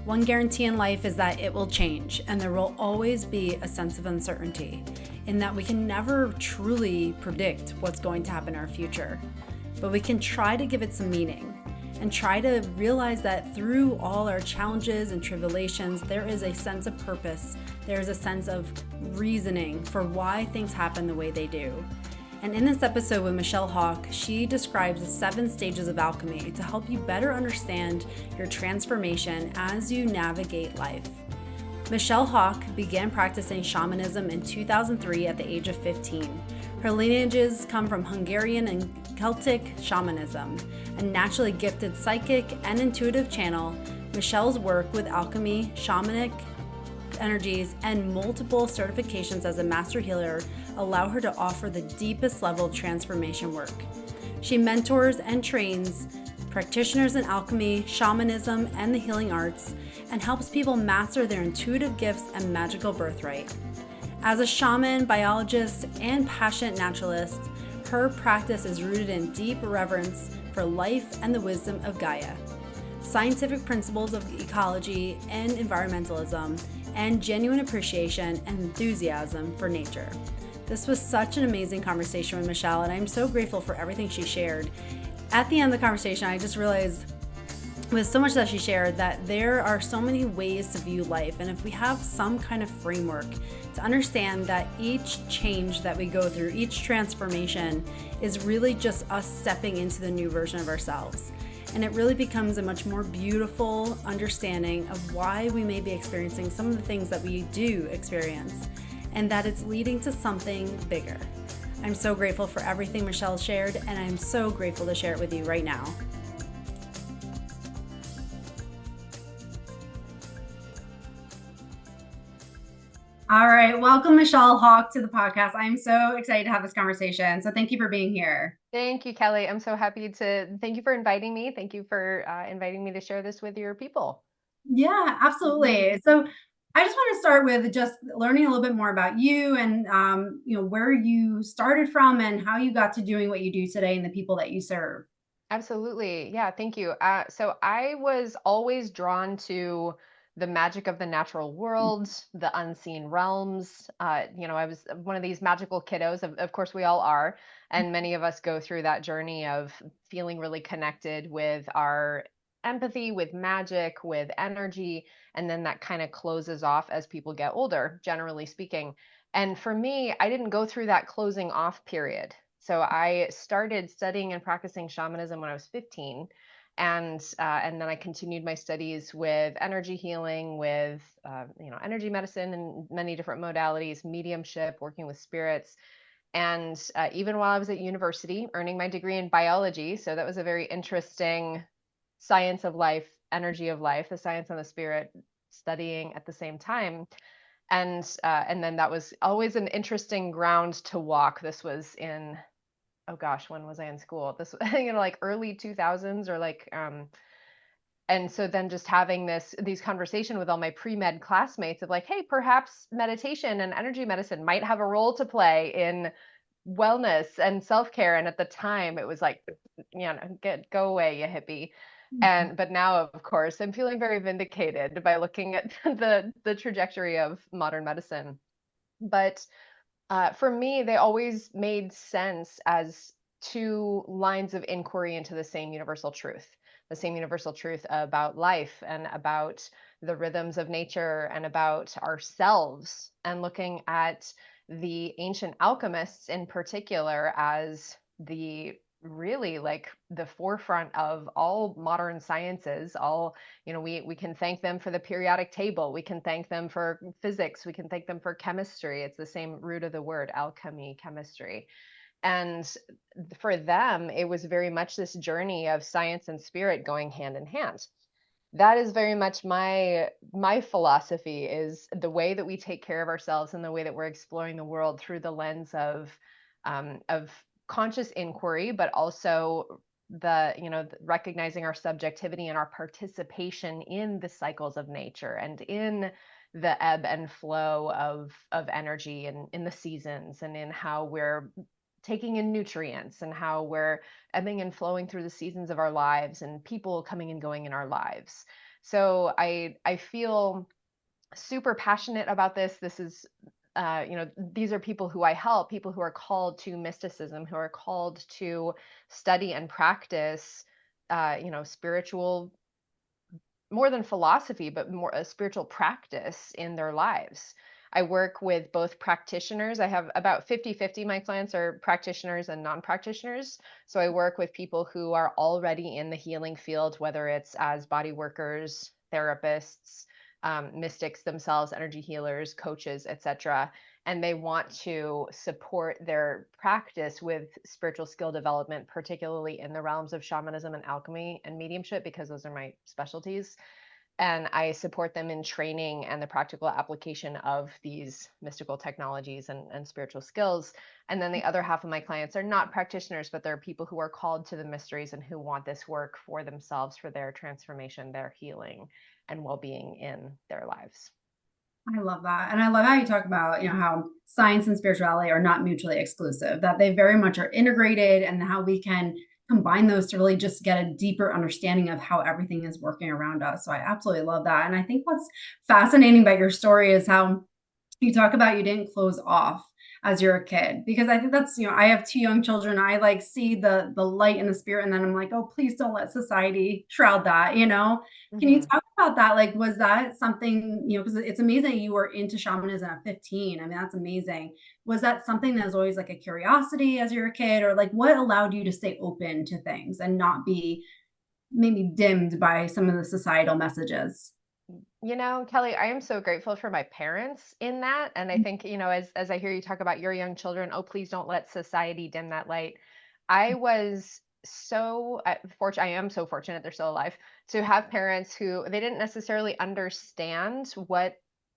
One guarantee in life is that it will change, and there will always be a sense of uncertainty, in that we can never truly predict what's going to happen in our future. But we can try to give it some meaning and try to realize that through all our challenges and tribulations, there is a sense of purpose. There is a sense of reasoning for why things happen the way they do. And in this episode with Michelle Hawk, she describes the 7 stages of alchemy to help you better understand your transformation as you navigate life. Michelle Hawk began practicing shamanism in 2003 at the age of 15. Her lineages come from Hungarian and Celtic shamanism. A naturally gifted psychic and intuitive channel, Michelle's work with alchemy, shamanic energies, and multiple certifications as a master healer allow her to offer the deepest level of transformation work. She mentors and trains practitioners in alchemy, shamanism, and the healing arts, and helps people master their intuitive gifts and magical birthright. As a shaman, biologist, and passionate naturalist, her practice is rooted in deep reverence for life and the wisdom of Gaia, scientific principles of ecology and environmentalism, and genuine appreciation and enthusiasm for nature. This was such an amazing conversation with Michelle, and I'm so grateful for everything she shared. At the end of the conversation, I just realized with so much that she shared that there are so many ways to view life, and if we have some kind of framework to understand that each change that we go through, each transformation is really just us stepping into the new version of ourselves. And it really becomes a much more beautiful understanding of why we may be experiencing some of the things that we do experience, and that it's leading to something bigger. I'm so grateful for everything Michelle shared, and I'm so grateful to share it with you right now. All right, welcome Michelle Hawk to the podcast. I'm so excited to have this conversation. So thank you for being here. Thank you, Kelly. I'm so happy to, thank you for inviting me. Thank you for inviting me to share this with your people. Yeah, absolutely. So I just want to start with just learning a little bit more about you and where you started from and how you got to doing what you do today and the people that you serve. Absolutely. Yeah, thank you. So I was always drawn to the magic of the natural world, the unseen realms. I was one of these magical kiddos. Of course, we all are. And many of us go through that journey of feeling really connected with our empathy, with magic, with energy. And then that kind of closes off as people get older, generally speaking. And for me, I didn't go through that closing off period. So I started studying and practicing shamanism when I was 15, and then I continued my studies with energy healing, with energy medicine and many different modalities, mediumship, working with spirits, and even while I was at university, earning my degree in biology. So that was a very interesting science of life, energy of life, the science and the spirit, studying at the same time. And then that was always an interesting ground to walk. This was in, oh gosh, when was I in school? This, like early 2000s or and so then just having these conversation with all my pre-med classmates of like, hey, perhaps meditation and energy medicine might have a role to play in wellness and self-care. And at the time it was like, go away, you hippie. But now, of course, I'm feeling very vindicated by looking at the trajectory of modern medicine. But for me, they always made sense as 2 lines of inquiry into the same universal truth about life and about the rhythms of nature and about ourselves, and looking at the ancient alchemists in particular as the really like the forefront of all modern sciences. All, we can thank them for the periodic table, we can thank them for physics, we can thank them for chemistry. It's the same root of the word, alchemy, chemistry. And for them, it was very much this journey of science and spirit going hand in hand. That is very much my philosophy, is the way that we take care of ourselves and the way that we're exploring the world through the lens of conscious inquiry, but also recognizing our subjectivity and our participation in the cycles of nature and in the ebb and flow of energy and in the seasons, and in how we're taking in nutrients and how we're ebbing and flowing through the seasons of our lives and people coming and going in our lives. So I feel super passionate about this. This is, these are people who I help, people who are called to mysticism, who are called to study and practice, spiritual, more than philosophy, but more a spiritual practice in their lives. I work with both practitioners. I have about 50-50. My clients are practitioners and non practitioners. So I work with people who are already in the healing field, whether it's as body workers, therapists, mystics themselves, energy healers, coaches, etc. And they want to support their practice with spiritual skill development, particularly in the realms of shamanism and alchemy and mediumship, because those are my specialties. And I support them in training and the practical application of these mystical technologies and spiritual skills. And then the other half of my clients are not practitioners, but they're people who are called to the mysteries and who want this work for themselves, for their transformation, their healing, and well-being in their lives. I love that. And I love how you talk about, how science and spirituality are not mutually exclusive, that they very much are integrated, and how we can combine those to really just get a deeper understanding of how everything is working around us. So I absolutely love that. And I think what's fascinating about your story is how you talk about you didn't close off as you're a kid, because I think that's, I have two young children. I like see the light and the spirit, and then I'm like, oh, please don't let society shroud that. Can you Mhm. talk about that? Like, was that something, because it's amazing you were into shamanism at 15. I mean, that's amazing. Was that something that was always like a curiosity as you're a kid, or like what allowed you to stay open to things and not be maybe dimmed by some of the societal messages? Kelly, I am so grateful for my parents in that. And I think, as I hear you talk about your young children, oh, please don't let society dim that light. I was so fortunate. I am so fortunate they're still alive to have parents who they didn't necessarily understand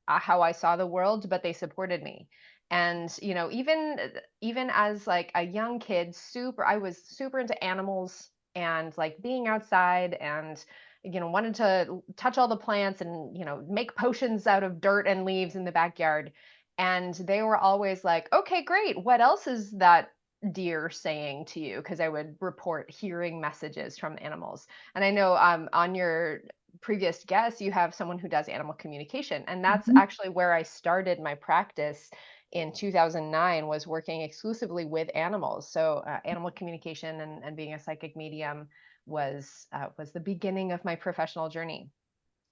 how I saw the world, but they supported me. And, even as like a young kid, I was super into animals and like being outside and wanted to touch all the plants and, make potions out of dirt and leaves in the backyard. And they were always like, okay, great. What else is that deer saying to you? Because I would report hearing messages from animals. And I know on your previous guest, you have someone who does animal communication. And that's Mhm. actually where I started my practice in 2009, was working exclusively with animals. So animal communication and being a psychic medium was the beginning of my professional journey.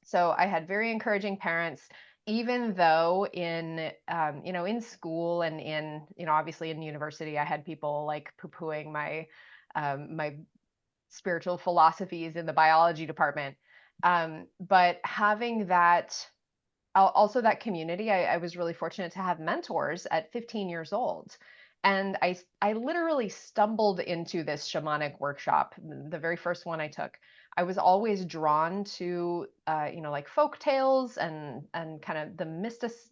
So I had very encouraging parents, even though in school and obviously in university, I had people like poo-pooing my spiritual philosophies in the biology department. But having that, also that community, I was really fortunate to have mentors at 15 years old. And I literally stumbled into this shamanic workshop, the very first one I took. I was always drawn to, like folk tales and kind of the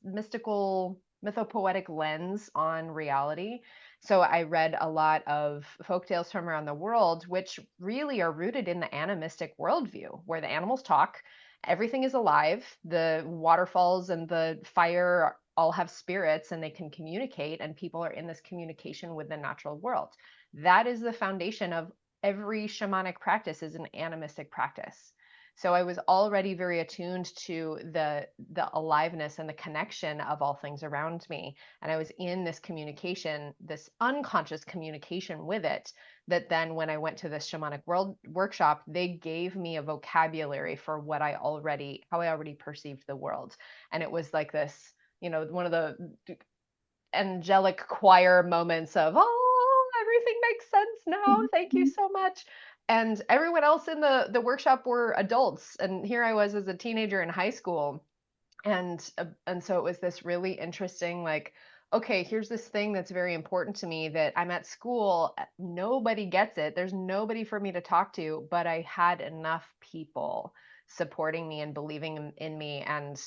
mystical, mythopoetic lens on reality. So I read a lot of folk tales from around the world, which really are rooted in the animistic worldview, where the animals talk, everything is alive. The waterfalls and the fire all have spirits and they can communicate, and people are in this communication with the natural world. That is the foundation of every shamanic practice, is an animistic practice. So I was already very attuned to the aliveness and the connection of all things around me. And I was in this communication, this unconscious communication with it, that then when I went to this shamanic world workshop, they gave me a vocabulary for how I already perceived the world. And it was like this, one of the angelic choir moments of, oh, everything makes sense now. Thank you so much. And everyone else in the workshop were adults. And here I was as a teenager in high school, and so it was this really interesting, like, okay, here's this thing that's very important to me, that I'm at school, nobody gets it, there's nobody for me to talk to, but I had enough people supporting me and believing in me, and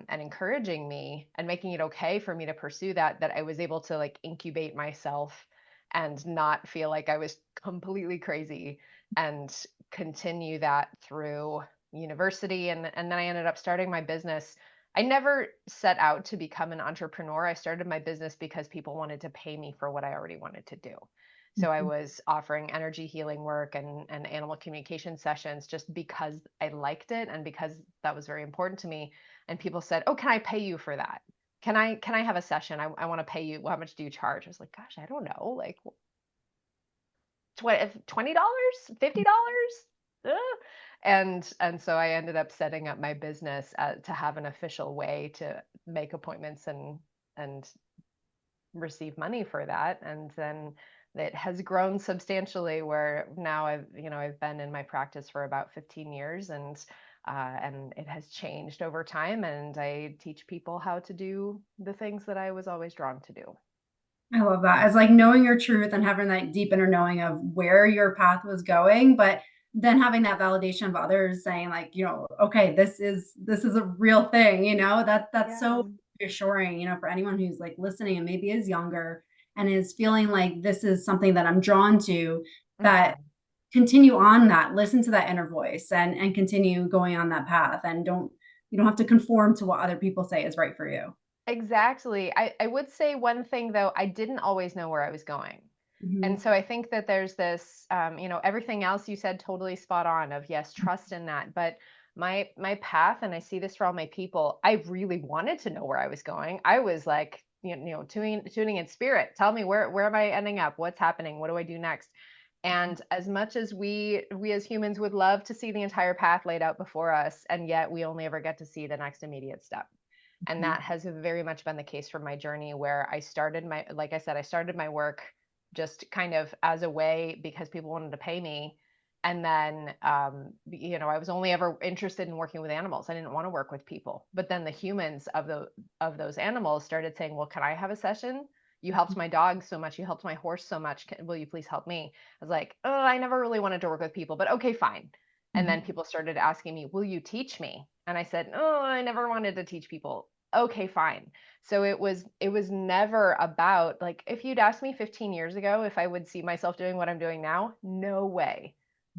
encouraging me and making it okay for me to pursue that I was able to like incubate myself and not feel like I was completely crazy, and continue that through university, and then I ended up starting my business. I never set out to become an entrepreneur. I started my business because people wanted to pay me for what I already wanted to do. So I was offering energy healing work and animal communication sessions just because I liked it and because that was very important to me. And people said, "Oh, can I pay you for that? Can I have a session? I want to pay you. How much do you charge?" I was like, "Gosh, I don't know. Like $20, $50." And so I ended up setting up my business to have an official way to make appointments and receive money for that. And then it has grown substantially where now I've been in my practice for about 15 years, and it has changed over time, and I teach people how to do the things that I was always drawn to do. I love that. It's like knowing your truth and having that deep inner knowing of where your path was going, but then having that validation of others saying like, okay, this is a real thing, that's Yeah. so reassuring, for anyone who's like listening and maybe is younger and is feeling like this is something that I'm drawn to, that Mhm. continue on that, listen to that inner voice and continue going on that path, and you don't have to conform to what other people say is right for you. Exactly. I would say one thing though, I didn't always know where I was going. And Mhm. so I think that there's this, everything else you said totally spot on of yes, trust in that. But my path, and I see this for all my people, I really wanted to know where I was going. I was like, tuning in spirit. Tell me where am I ending up? What's happening? What do I do next? And as much as we as humans would love to see the entire path laid out before us, and yet we only ever get to see the next immediate step. And Mhm. that has very much been the case for my journey, where like I said, I started my work just kind of as a way because people wanted to pay me. And then, I was only ever interested in working with animals. I didn't want to work with people. But then the humans of those animals started saying, "Well, can I have a session? You helped my dog so much. You helped my horse so much. Will you please help me?" I was like, "Oh, I never really wanted to work with people, but okay, fine." And then Mhm. people started asking me, "Will you teach me?" And I said, "Oh, I never wanted to teach people." Okay, fine. So it was never about, like, if you'd asked me 15 years ago if I would see myself doing what I'm doing now, no way.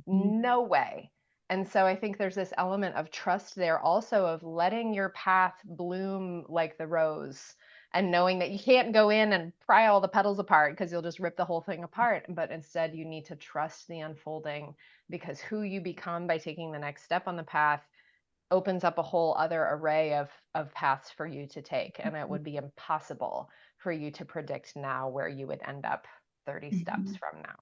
Mhm. No way. And so I think there's this element of trust there also, of letting your path bloom like the rose, and knowing that you can't go in and pry all the petals apart because you'll just rip the whole thing apart, but instead you need to trust the unfolding, because who you become by taking the next step on the path opens up a whole other array of paths for you to take, and it would be impossible for you to predict now where you would end up 30 steps Mhm. from now.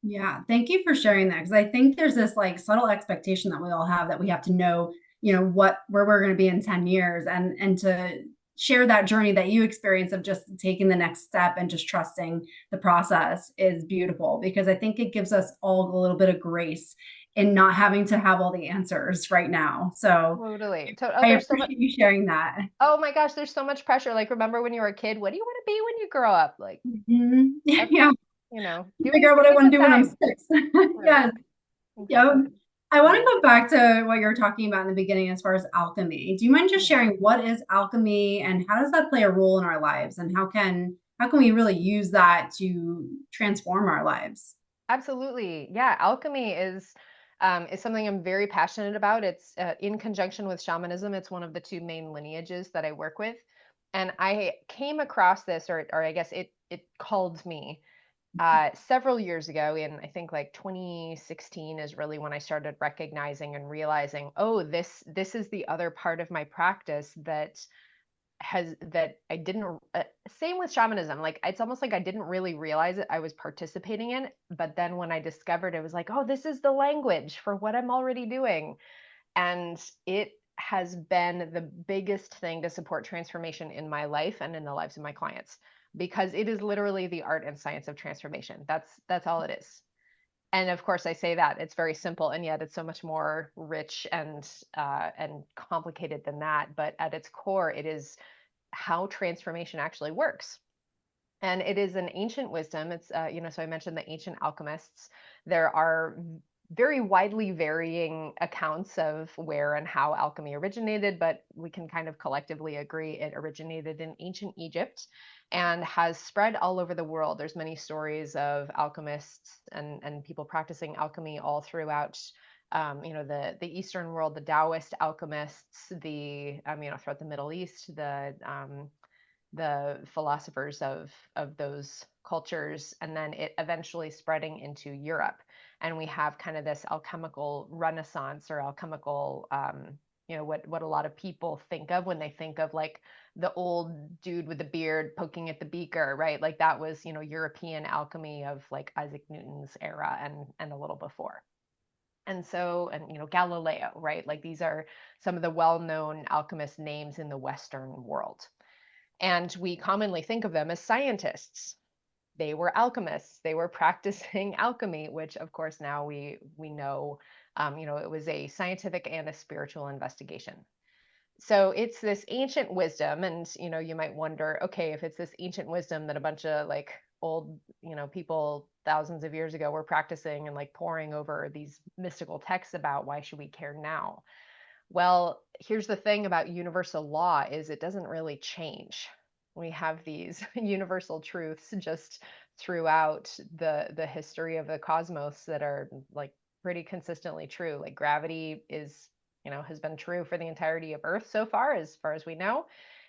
Yeah, thank you for sharing that, because I think there's this like subtle expectation that we all have that we have to know, where we're going to be in 10 years, and to share that journey that you experience of just taking the next step and just trusting the process is beautiful, because I think it gives us all a little bit of grace in not having to have all the answers right now. So Totally. Oh, I there's so much. appreciate you sharing that. Oh my gosh, there's so much pressure. Like, remember when you were a kid? What do you want to be when you grow up? Like, Mhm. Yeah, okay, figure out what do I it want to with do when I'm time. 6. Right. Yes. Yep. Exactly. I want to Yeah. go back to what you were talking about in the beginning as far as alchemy. Do you mind just Yeah. sharing what is alchemy and how does that play a role in our lives, and how can we really use that to transform our lives? Absolutely. Yeah. Alchemy is something I'm very passionate about. It's in conjunction with shamanism. It's one of the two main lineages that I work with. And I came across this, or I guess it called me several years ago, in I think like 2016 is really when I started recognizing and realizing, oh, this is the other part of my practice that I didn't same with shamanism. Like, it's almost like I didn't really realize it I was participating in, but then when I discovered it was like, oh, this is the language for what I'm already doing. And it has been the biggest thing to support transformation in my life and in the lives of my clients, because it is literally the art and science of transformation. That's all it is. And of course, I say that it's very simple, and yet it's so much more rich and complicated than that. But at its core, it is how transformation actually works. And it is an ancient wisdom. It's, so I mentioned the ancient alchemists. There are very widely varying accounts of where and how alchemy originated, but we can kind of collectively agree it originated in ancient Egypt and has spread all over the world. There's many stories of alchemists and people practicing alchemy all throughout the Eastern world, the Taoist alchemists, throughout the Middle East, the philosophers of those cultures, and then it eventually spreading into Europe. And we have kind of this alchemical renaissance, or alchemical, what a lot of people think of when they think of like the old dude with the beard poking at the beaker, right? Like that was, European alchemy of like Isaac Newton's era and a little before. And so, and Galileo, right? Like these are some of the well-known alchemist names in the Western world. And we commonly think of them as scientists. They were alchemists. They were practicing alchemy, which of course now we know, it was a scientific and a spiritual investigation. So it's this ancient wisdom, and you might wonder, okay, if it's this ancient wisdom that a bunch of like old, people thousands of years ago were practicing and like poring over these mystical texts about, why should we care now? Well, here's the thing about universal law is it doesn't really change. We have these universal truths just throughout the history of the cosmos that are like pretty consistently true. Like gravity is, has been true for the entirety of Earth so far as we know.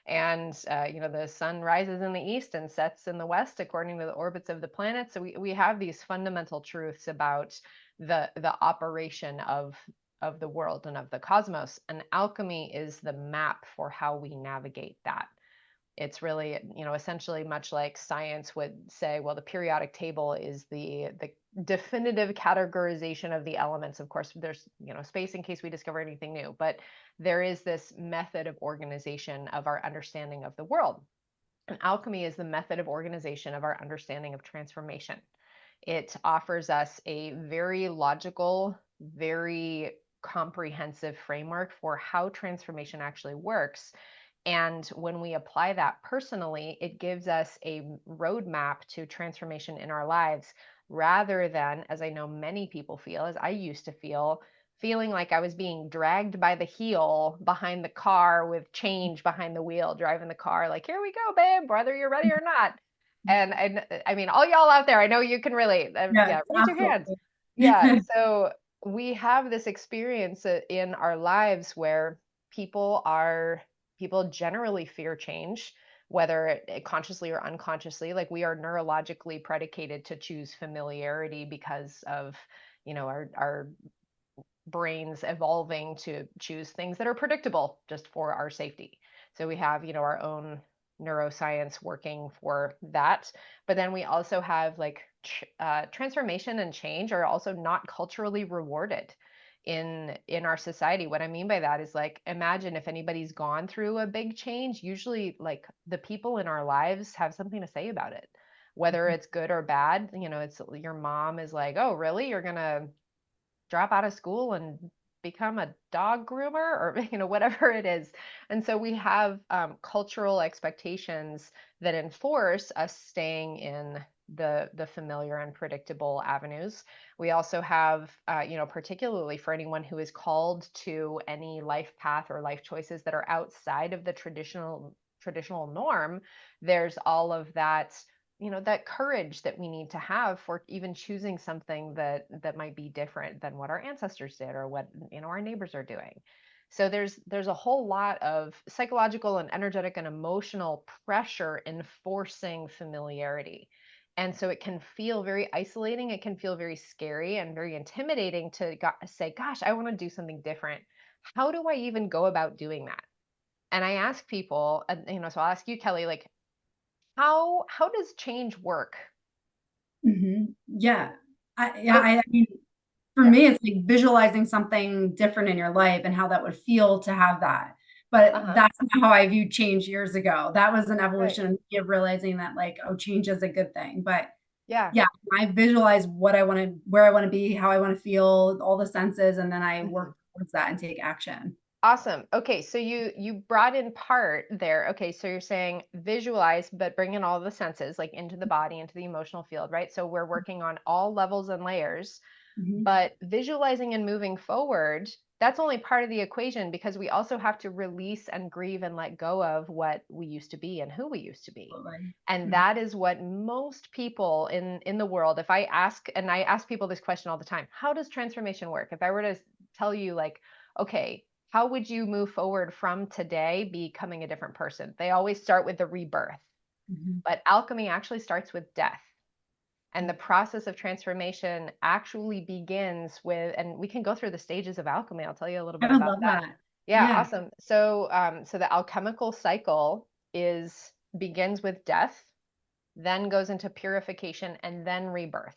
And the sun rises in the east and sets in the west according to the orbits of the planets. So we have these fundamental truths about the operation of the world and of the cosmos. And alchemy is the map for how we navigate that. It's really, essentially much like science would say, well, the periodic table is the definitive categorization of the elements. Of course, there's, space in case we discover anything new, but there is this method of organization of our understanding of the world. And alchemy is the method of organization of our understanding of transformation. It offers us a very logical, very comprehensive framework for how transformation actually works. And when we apply that personally, it gives us a roadmap to transformation in our lives, rather than, as I know many people feel, as I used to feel, feeling like I was being dragged by the heel behind the car with change behind the wheel, driving the car like, here we go, babe, whether you're ready or not. And I mean, all y'all out there, I know you can relate. Yeah, Yes, raise your hands. absolutely. Yeah. So we have this experience in our lives where people generally fear change, whether consciously or unconsciously. Like we are neurologically predicated to choose familiarity because of, our brains evolving to choose things that are predictable just for our safety. So we have, our own neuroscience working for that. But then we also have like transformation and change are also not culturally rewarded in our society. What I mean by that is, like, imagine if anybody's gone through a big change, usually like the people in our lives have something to say about it, whether it's good or bad. It's your mom is like, oh really, you're gonna drop out of school and become a dog groomer, or whatever it is. And so we have cultural expectations that enforce us staying in the familiar and predictable avenues. We also have particularly for anyone who is called to any life path or life choices that are outside of the traditional norm, there's all of that, that courage that we need to have for even choosing something that might be different than what our ancestors did, or what our neighbors are doing. So there's a whole lot of psychological and energetic and emotional pressure enforcing familiarity. And so it can feel very isolating, it can feel very scary and very intimidating to say, gosh, I want to do something different. How do I even go about doing that? And I ask people, and so I'll ask you, Kelly, like, how does change work? Yeah. Oh, I mean, for yeah. me, it's like visualizing something different in your life and how that would feel to have that. But Uh-huh. that's not how I viewed change years ago. That was an Right. evolution of realizing that, like, oh, change is a good thing. But Yeah. yeah, I visualize what I want to, where I want to be, how I want to feel, all the senses, and then I Mhm. work towards that and take action. Awesome. Okay, so you brought in part there. Okay, so you're saying visualize, but bring in all the senses, like into the body, into the emotional field, right? So we're working on all levels and layers. Mhm. But visualizing and moving forward, that's only part of the equation, because we also have to release and grieve and let go of what we used to be and who we used to be. Absolutely. And Mhm. that is what most people in the world, if I ask, and I ask people this question all the time, how does transformation work? If I were to tell you, like, okay, how would you move forward from today becoming a different person? They always start with the rebirth, but alchemy actually starts with death. And the process of transformation actually begins with, and we can go through the stages of alchemy. I'll tell you a little bit I would about love that. that. Yeah, awesome. So, so the alchemical cycle begins with death, then goes into purification, and then rebirth.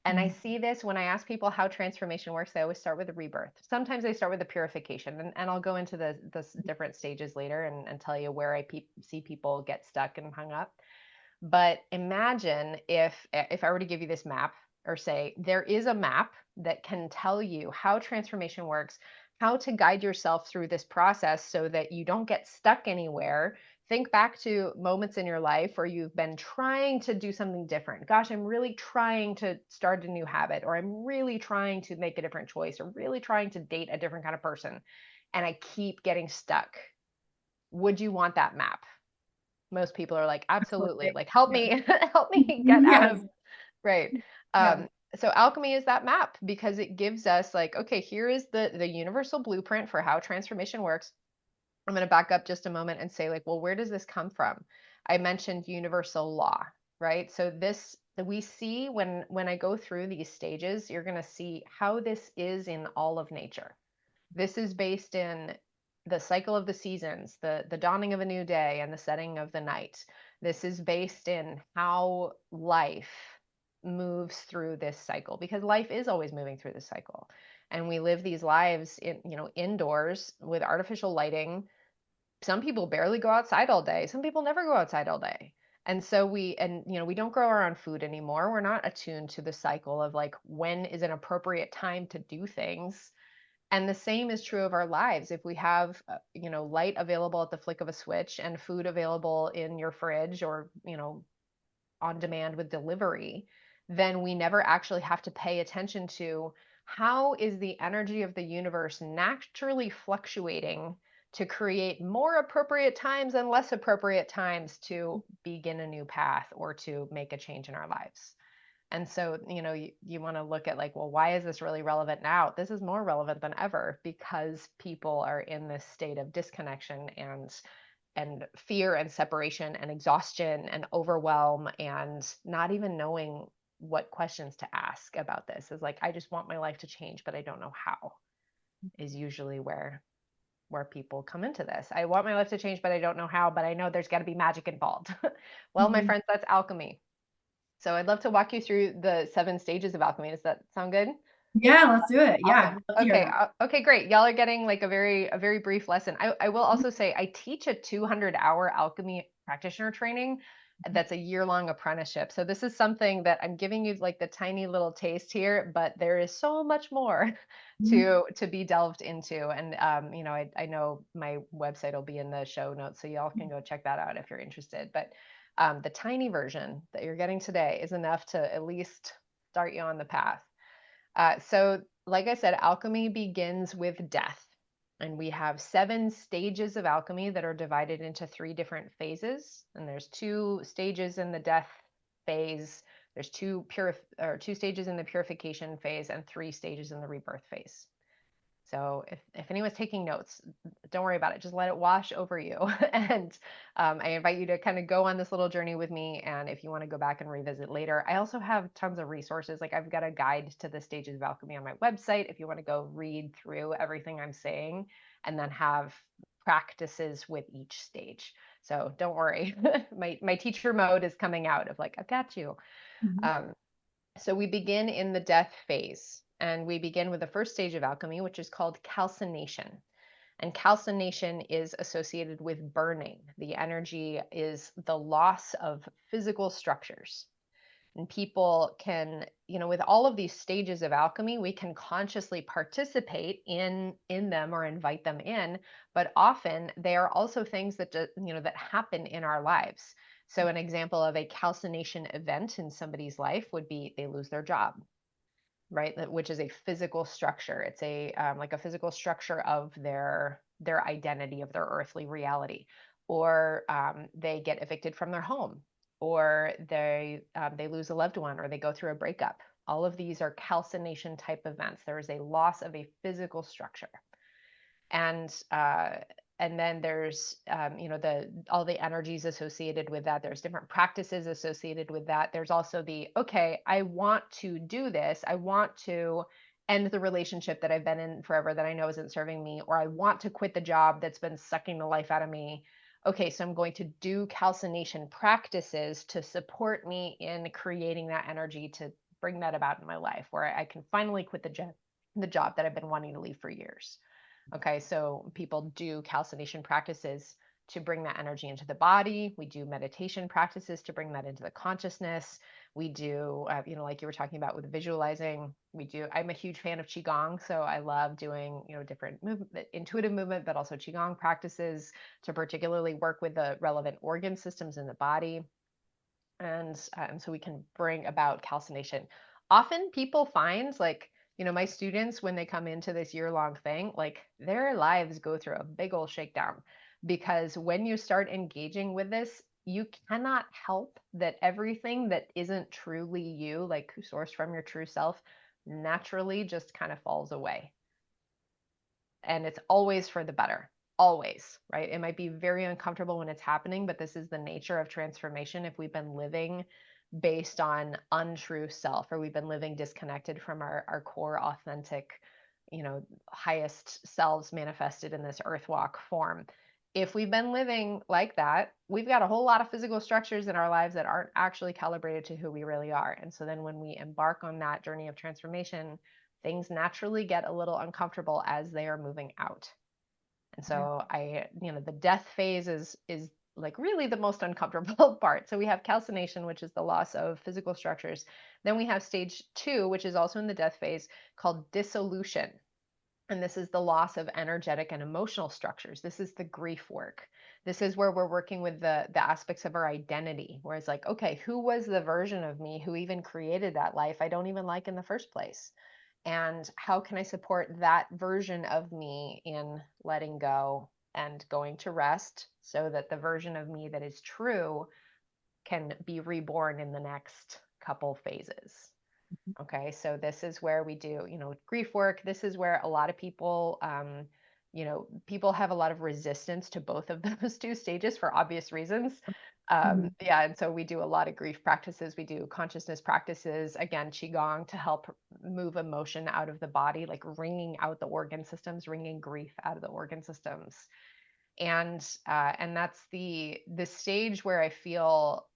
And I see this when I ask people how transformation works, they always start with the rebirth. Sometimes they start with the purification, and I'll go into the different stages later and tell you where I see people get stuck and hung up. But imagine if I were to give you this map, or say there is a map that can tell you how transformation works, how to guide yourself through this process so that you don't get stuck anywhere. Think back to moments in your life where you've been trying to do something different. Gosh, I'm really trying to start a new habit, or I'm really trying to make a different choice, or really trying to date a different kind of person, and I keep getting stuck. Would you want that map? Most people are like, absolutely, like, help me, help me get out of, right. So alchemy is that map, because it gives us like, okay, here is the universal blueprint for how transformation works. I'm going to back up just a moment and say, like, well, where does this come from? I mentioned universal law, right? So this, we see when I go through these stages, you're going to see how this is in all of nature. This is based in the cycle of the seasons, the dawning of a new day and the setting of the night. This is based in how life moves through this cycle, because life is always moving through this cycle. And we live these lives in, indoors with artificial lighting. Some people barely go outside all day. Some people never go outside all day. And so we don't grow our own food anymore. We're not attuned to the cycle of like, when is an appropriate time to do things. And the same is true of our lives. If we have, light available at the flick of a switch and food available in your fridge, or, on demand with delivery, then we never actually have to pay attention to how is the energy of the universe naturally fluctuating to create more appropriate times and less appropriate times to begin a new path or to make a change in our lives. And so, you want to look at like, well, why is this really relevant now? This is more relevant than ever, because people are in this state of disconnection and fear and separation and exhaustion and overwhelm, and not even knowing what questions to ask about this. Is like, I just want my life to change, but I don't know how, is usually where people come into this. I want my life to change, but I don't know how, but I know there's got to be magic involved. Well, my friends, that's alchemy. So I'd love to walk you through the 7 stages of alchemy. Does that sound good? Yeah, let's do it. Awesome. Yeah. Okay. Okay, great. Y'all are getting like a very brief lesson. I will also say I teach a 200-hour alchemy practitioner training. That's a year-long apprenticeship. So this is something that I'm giving you like the tiny little taste here, but there is so much more to be delved into. And I know my website will be in the show notes, so y'all can go check that out if you're interested. But the tiny version that you're getting today is enough to at least start you on the path. So like I said, alchemy begins with death. And we have 7 stages of alchemy that are divided into 3 different phases. And there's 2 stages in the death phase. There's 2 stages in the purification phase and 3 stages in the rebirth phase. So if anyone's taking notes, don't worry about it. Just let it wash over you. And I invite you to kind of go on this little journey with me. And if you want to go back and revisit later, I also have tons of resources. Like I've got a guide to the stages of alchemy on my website if you want to go read through everything I'm saying and then have practices with each stage. So don't worry. My teacher mode is coming out of like, I've got you. So we begin in the death phase. And we begin with the first stage of alchemy, which is called calcination. And calcination is associated with burning. The energy is the loss of physical structures. And people can, with all of these stages of alchemy, we can consciously participate in them or invite them in. But often they are also things that, that happen in our lives. So an example of a calcination event in somebody's life would be they lose their job, right? Which is a physical structure. It's a like a physical structure of their identity, of their earthly reality, or they get evicted from their home, or they lose a loved one, or they go through a breakup. All of these are calcination type events. There is a loss of a physical structure. And then there's all the energies associated with that. There's different practices associated with that. There's also okay, I want to do this. I want to end the relationship that I've been in forever that I know isn't serving me, or I want to quit the job that's been sucking the life out of me. Okay, so I'm going to do calcination practices to support me in creating that energy to bring that about in my life, where I can finally quit the job that I've been wanting to leave for years. Okay, so people do calcination practices to bring that energy into the body. We do meditation practices to bring that into the consciousness. We do, like you were talking about with visualizing. I'm a huge fan of Qigong, so I love doing, different intuitive movement, but also Qigong practices to particularly work with the relevant organ systems in the body. And so we can bring about calcination. Often people find my students, when they come into this year-long thing, their lives go through a big old shakedown, because when you start engaging with this, you cannot help that everything that isn't truly you, sourced from your true self, naturally just kind of falls away. And it's always for the better. Always, right? It might be very uncomfortable when it's happening, but this is the nature of transformation. If we've been living based on untrue self, or we've been living disconnected from our core, authentic, highest selves manifested in this earth walk form. If we've been living like that, we've got a whole lot of physical structures in our lives that aren't actually calibrated to who we really are. And so then when we embark on that journey of transformation, things naturally get a little uncomfortable as they are moving out. And so the death phase is really the most uncomfortable part. So we have calcination, which is the loss of physical structures. Then we have stage 2, which is also in the death phase, called dissolution. And this is the loss of energetic and emotional structures. This is the grief work. This is where we're working with the aspects of our identity, where it's okay, who was the version of me who even created that life I don't even like in the first place? And how can I support that version of me in letting go and going to rest, so that the version of me that is true can be reborn in the next couple phases? Okay, so this is where we do, grief work. This is where a lot of people, people have a lot of resistance to both of those two stages for obvious reasons. And so we do a lot of grief practices. We do consciousness practices, again, Qigong, to help move emotion out of the body, wringing out the organ systems, wringing grief out of the organ systems. And that's the stage where I feel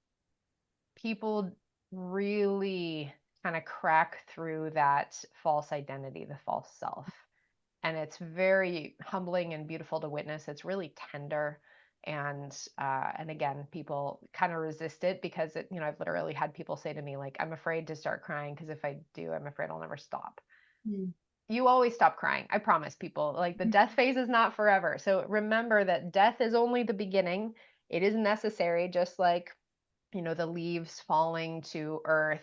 people really kind of crack through that false identity, the false self. And it's very humbling and beautiful to witness. It's really tender. And again, people kind of resist it because I've literally had people say to me, I'm afraid to start crying, because if I do, I'm afraid I'll never stop. You always stop crying. I promise people. The death phase is not forever. So remember that death is only the beginning. It is necessary, just like, the leaves falling to earth.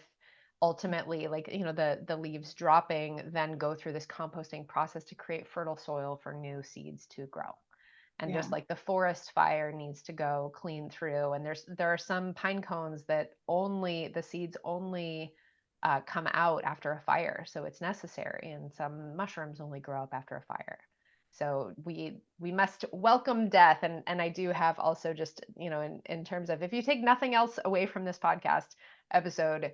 Ultimately, the leaves dropping then go through this composting process to create fertile soil for new seeds to grow. And just like the forest fire needs to go clean through, and there are some pine cones that the seeds only come out after a fire, so it's necessary, and some mushrooms only grow up after a fire. So we must welcome death. And I do have also, just in terms of, if you take nothing else away from this podcast episode,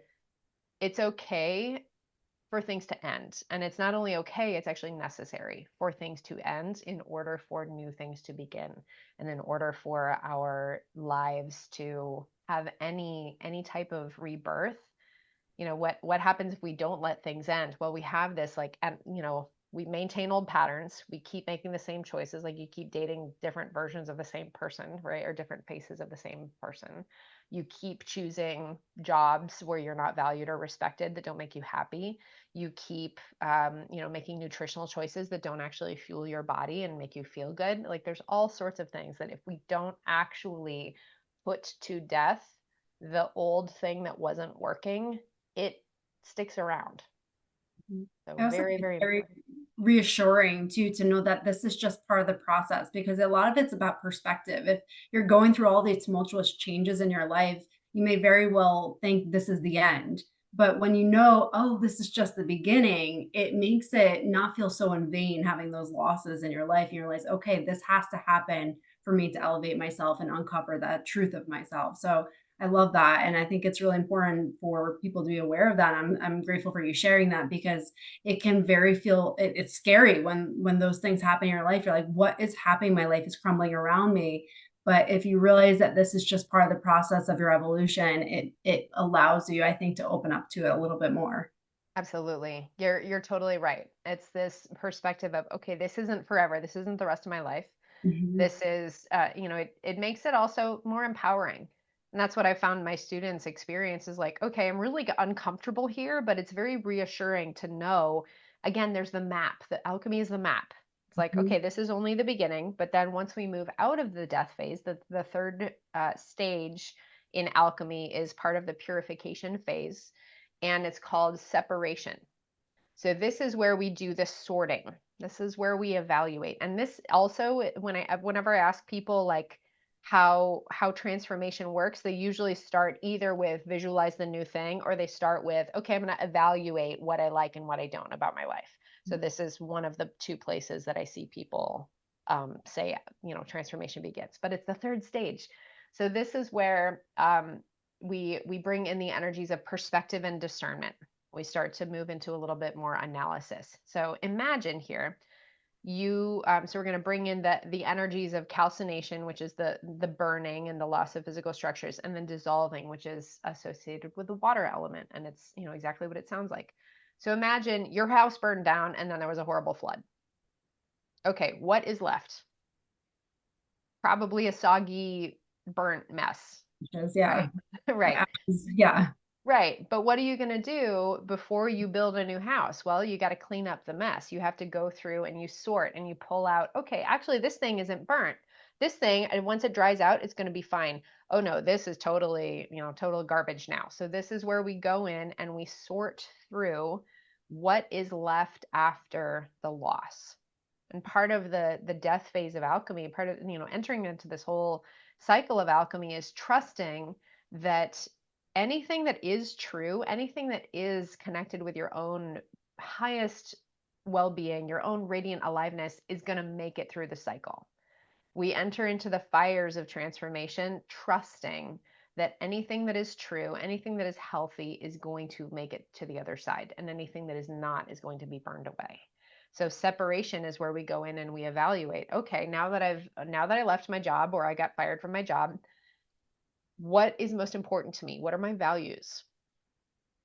it's okay for things to end. And it's not only okay, it's actually necessary for things to end in order for new things to begin, and in order for our lives to have any type of rebirth. What happens if we don't let things end? Well, we have this we maintain old patterns. We keep making the same choices. You keep dating different versions of the same person, right? Or different faces of the same person. You keep choosing jobs where you're not valued or respected, that don't make you happy. You keep, making nutritional choices that don't actually fuel your body and make you feel good. There's all sorts of things that if we don't actually put to death the old thing that wasn't working, it sticks around. So very, very, very reassuring too, to know that this is just part of the process, because a lot of it's about perspective. If you're going through all these tumultuous changes in your life, you may very well think this is the end. But when you know, oh, this is just the beginning, it makes it not feel so in vain having those losses in your life. And you realize, okay, this has to happen for me to elevate myself and uncover that truth of myself. So I love that. And I think it's really important for people to be aware of that. I'm grateful for you sharing that, because it can very feel it's scary when those things happen in your life. You're like, what is happening? My life is crumbling around me. But if you realize that this is just part of the process of your evolution, it allows you, I think, to open up to it a little bit more. Absolutely. You're totally right. It's this perspective of, okay, this isn't forever. This isn't the rest of my life. Mhm. This is, it makes it also more empowering. And that's what I found my students experience is like, okay, I'm really uncomfortable here, but it's very reassuring to know, again, there's the map. The alchemy is the map. It's like, Mhm. okay, this is only the beginning. But then once we move out of the death phase, the third stage in alchemy is part of the purification phase, and it's called separation. So this is where we do the sorting. This is where we evaluate. And this also, whenever I ask people like how transformation works, they usually start either with visualize the new thing, or they start with, okay, I'm going to evaluate what I like and what I don't about my life. So this is one of the two places that I see people say, transformation begins. But it's the third stage. So this is where we bring in the energies of perspective and discernment. We start to move into a little bit more analysis. So imagine here, so we're going to bring in the energies of calcination, which is the burning and the loss of physical structures, and then dissolving, which is associated with the water element, and it's exactly what it sounds like. So imagine your house burned down and then there was a horrible flood. Okay, what is left? Probably a soggy, burnt mess, Because, yeah, right? Right. yeah. Right. But what are you going to do before you build a new house? Well, you got to clean up the mess. You have to go through and you sort and you pull out, okay, actually, this thing isn't burnt. This thing, and once it dries out, it's going to be fine. Oh no, this is totally, total garbage now. So this is where we go in and we sort through what is left after the loss. And part of the death phase of alchemy, part of, entering into this whole cycle of alchemy is trusting that anything that is true, anything that is connected with your own highest well-being, your own radiant aliveness, is going to make it through the cycle. We enter into the fires of transformation, trusting that anything that is true, anything that is healthy is going to make it to the other side, and anything that is not is going to be burned away. So separation is where we go in and we evaluate, okay, now that I left my job or I got fired from my job, what is most important to me? What are my values?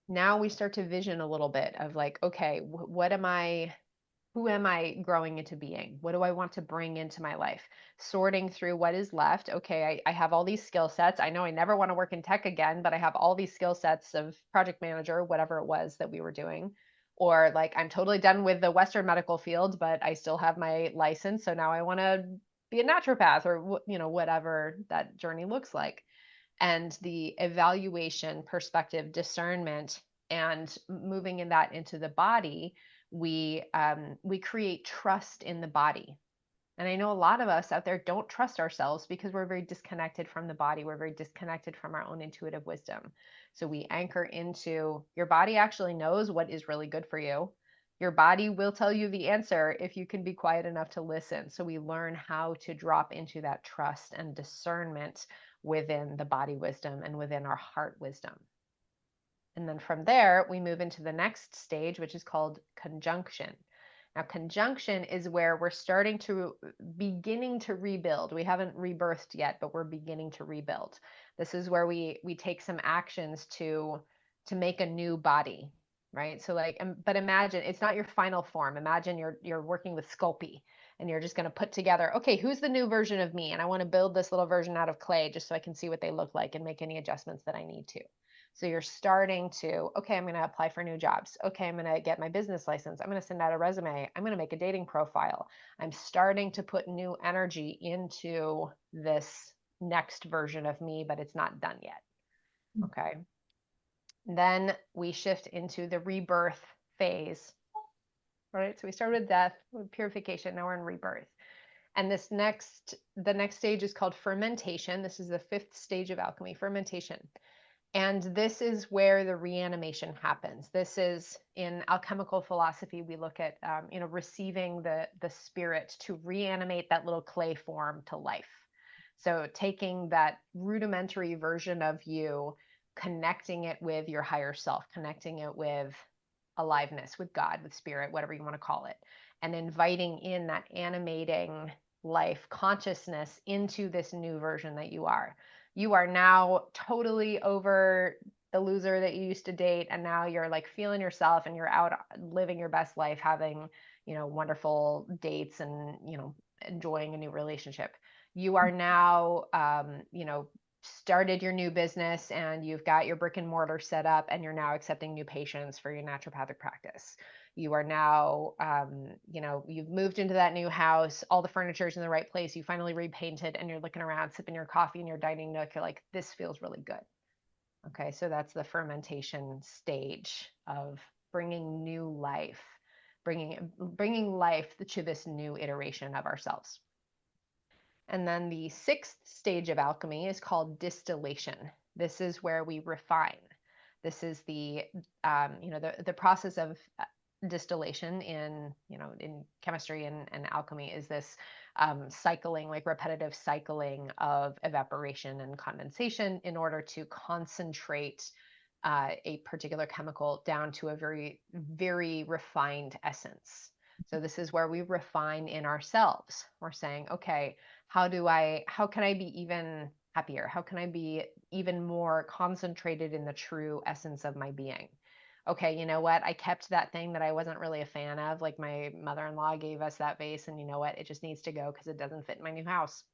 Now we start to vision a little bit of like, okay, who am I growing into being? What do I want to bring into my life? Sorting through what is left. Okay, I have all these skill sets. I know I never want to work in tech again, but I have all these skill sets of project manager, whatever it was that we were doing. Or like, I'm totally done with the Western medical field, but I still have my license. So now I want to be a naturopath, or, whatever that journey looks like. And the evaluation, perspective, discernment, and moving in that into the body, we create trust in the body. And I know a lot of us out there don't trust ourselves because we're very disconnected from the body. We're very disconnected from our own intuitive wisdom. So we anchor into your body actually knows what is really good for you. Your body will tell you the answer if you can be quiet enough to listen. So we learn how to drop into that trust and discernment within the body wisdom and within our heart wisdom. And then from there, we move into the next stage, which is called conjunction. Now, conjunction is where we're beginning to rebuild. We haven't rebirthed yet, but we're beginning to rebuild. This is where we take some actions to make a new body, right? So but imagine it's not your final form. Imagine you're working with Sculpey and you're just going to put together, okay, who's the new version of me? And I want to build this little version out of clay just so I can see what they look like and make any adjustments that I need to. So you're starting to, okay, I'm going to apply for new jobs. Okay, I'm going to get my business license. I'm going to send out a resume. I'm going to make a dating profile. I'm starting to put new energy into this next version of me, but it's not done yet. Okay. Then we shift into the rebirth phase. All right. So we started with death, with purification. Now we're in rebirth. And the next stage is called fermentation. This is the fifth stage of alchemy, fermentation. And this is where the reanimation happens. This is, in alchemical philosophy, we look at receiving the spirit to reanimate that little clay form to life. So taking that rudimentary version of you, connecting it with your higher self, connecting it with aliveness, with God, with spirit, whatever you want to call it, and inviting in that animating life consciousness into this new version that you are. You are now totally over the loser that you used to date, and now you're like feeling yourself, and you're out living your best life, having, wonderful dates, and, enjoying a new relationship. You are now, started your new business, and you've got your brick and mortar set up, and you're now accepting new patients for your naturopathic practice. You are now, you've moved into that new house, all the furniture's in the right place, you finally repainted, and you're looking around, sipping your coffee in your dining nook. You're like, this feels really good. Okay, so that's the fermentation stage of bringing new life, bringing life to this new iteration of ourselves. And then the sixth stage of alchemy is called distillation. This is where we refine. This is the process of distillation in chemistry and alchemy is this cycling, like repetitive cycling of evaporation and condensation in order to concentrate a particular chemical down to a very, very refined essence. So this is where we refine in ourselves. We're saying, okay, how can I be even happier? How can I be even more concentrated in the true essence of my being? Okay, you know what? I kept that thing that I wasn't really a fan of. Like, my mother-in-law gave us that vase, and you know what? It just needs to go because it doesn't fit in my new house.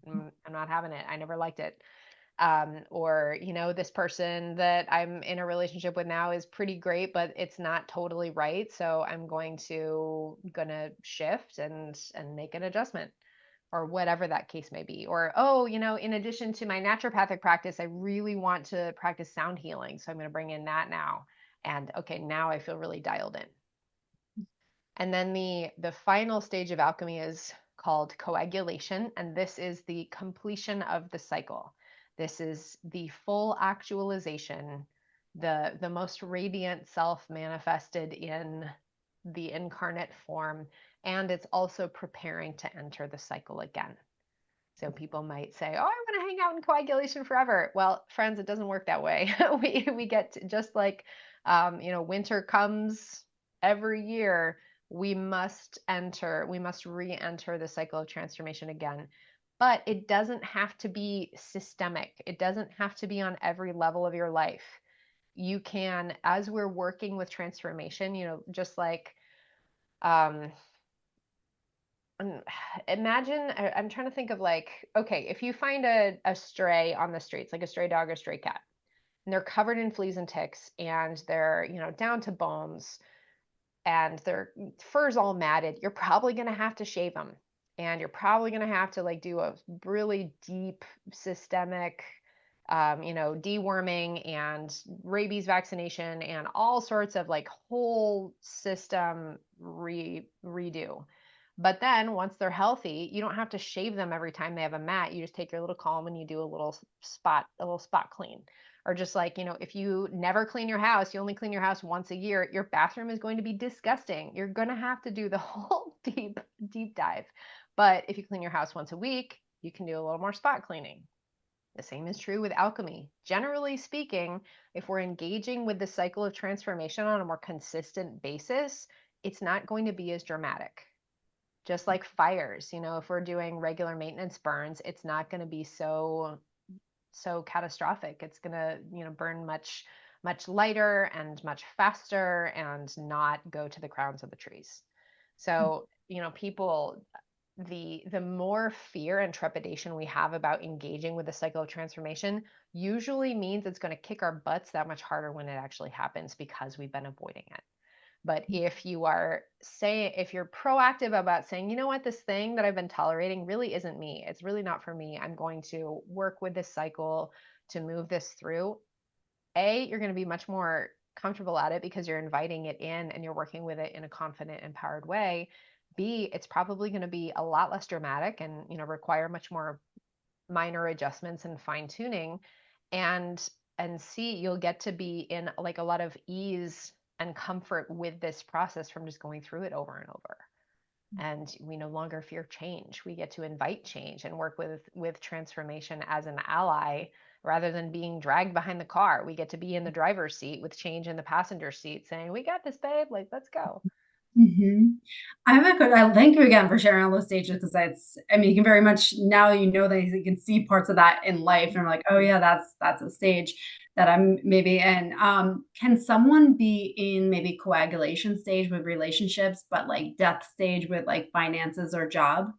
I'm not having it. I never liked it. Or, this person that I'm in a relationship with now is pretty great, but it's not totally right. So I'm going to shift and make an adjustment, or whatever that case may be. Or, in addition to my naturopathic practice, I really want to practice sound healing. So I'm going to bring in that now. And okay, now I feel really dialed in. And then the final stage of alchemy is called coagulation. And this is the completion of the cycle. This is the full actualization, the most radiant self manifested in the incarnate form. And it's also preparing to enter the cycle again. So people might say, oh, I want to hang out in coagulation forever. Well, friends, it doesn't work that way. we get to, just like, winter comes every year, we must re-enter the cycle of transformation again. But it doesn't have to be systemic. It doesn't have to be on every level of your life. You can, as we're working with transformation, just like, imagine, I'm trying to think of, like, okay, if you find a stray on the streets, like a stray dog or stray cat, and they're covered in fleas and ticks, and they're, down to bones, and their fur's all matted, you're probably going to have to shave them. And you're probably going to have to, like, do a really deep systemic, deworming and rabies vaccination and all sorts of, like, whole system redo. But then once they're healthy, you don't have to shave them every time they have a mat. You just take your little comb and you do a little spot clean. Or just like, if you never clean your house, you only clean your house once a year, your bathroom is going to be disgusting. You're going to have to do the whole deep dive. But if you clean your house once a week, you can do a little more spot cleaning. The same is true with alchemy. Generally speaking, if we're engaging with the cycle of transformation on a more consistent basis, it's not going to be as dramatic. Just like fires, if we're doing regular maintenance burns, it's not going to be so catastrophic. It's going to, burn much lighter and much faster and not go to the crowns of the trees. So, people, the more fear and trepidation we have about engaging with the cycle of transformation usually means it's going to kick our butts that much harder when it actually happens, because we've been avoiding it. But if you're proactive about saying, you know what, this thing that I've been tolerating really isn't me. It's really not for me. I'm going to work with this cycle to move this through. You're going to be much more comfortable at it because you're inviting it in and you're working with it in a confident, empowered way. B, it's probably going to be a lot less dramatic and, require much more minor adjustments and fine tuning. And and see, you'll get to be in like a lot of ease and comfort with this process from just going through it over and over. And we no longer fear change. We get to invite change and work with transformation as an ally rather than being dragged behind the car. We get to be in the driver's seat with change in the passenger seat saying, we got this, babe, like, let's go. I have a good, I thank you again for sharing all those stages, because it's, I mean, you can very much, now you know that you can see parts of that in life, and I'm like, oh yeah, that's a stage that I'm maybe in. Can someone be in maybe coagulation stage with relationships, but like death stage with like finances or job?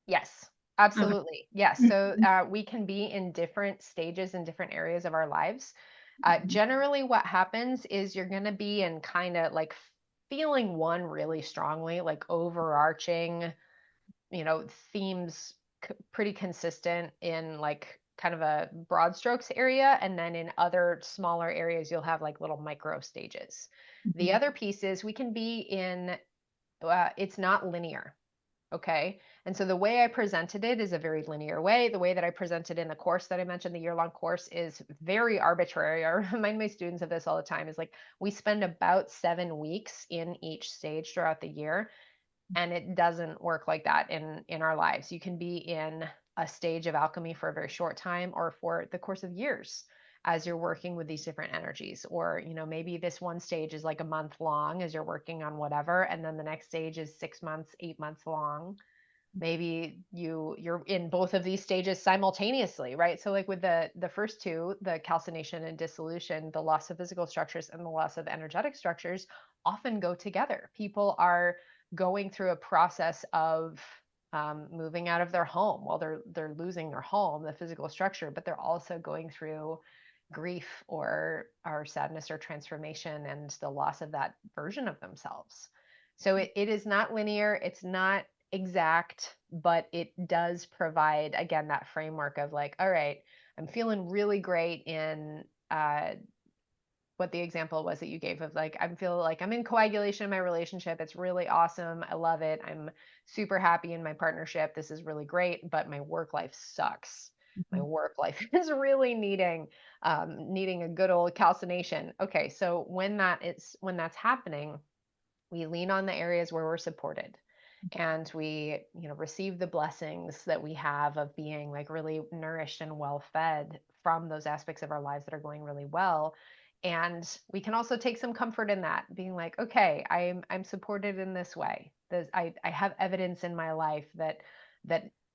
Yes, Okay. absolutely. Yes. So we can be in different stages in different areas of our lives. Generally, what happens is you're going to be in kind of like feeling one really strongly, like overarching, themes pretty consistent in like kind of a broad strokes area. And then in other smaller areas, you'll have like little micro stages. The other piece is we can be in, it's not linear. Okay. And so the way I presented it is a very linear way. The way that I presented in the course that I mentioned, the year-long course, is very arbitrary. I remind my students of this all the time. Is like we spend about 7 weeks in each stage throughout the year, and it doesn't work like that in our lives. You can be in a stage of alchemy for a very short time or for the course of years as you're working with these different energies. Or maybe this one stage is like a month long as you're working on whatever, and then the next stage is 6 months, 8 months long. Maybe you're in both of these stages simultaneously, right? So like with the first two, the calcination and dissolution, the loss of physical structures and the loss of energetic structures often go together. People are going through a process of moving out of their home. Well, they're losing their home, the physical structure, but they're also going through grief or sadness or transformation and the loss of that version of themselves. So it is not linear. It's not exact, but it does provide, again, that framework of like, all right, I'm feeling really great in what the example was that you gave of like, I feel like I'm in coagulation in my relationship. It's really awesome. I love it. I'm super happy in my partnership. This is really great, but my work life sucks. My work life is really needing a good old calcination. Okay, so when that's happening, we lean on the areas where we're supported, and we receive the blessings that we have of being like really nourished and well fed from those aspects of our lives that are going really well. And we can also take some comfort in that, being like, okay, I'm supported in this way. I have evidence in my life that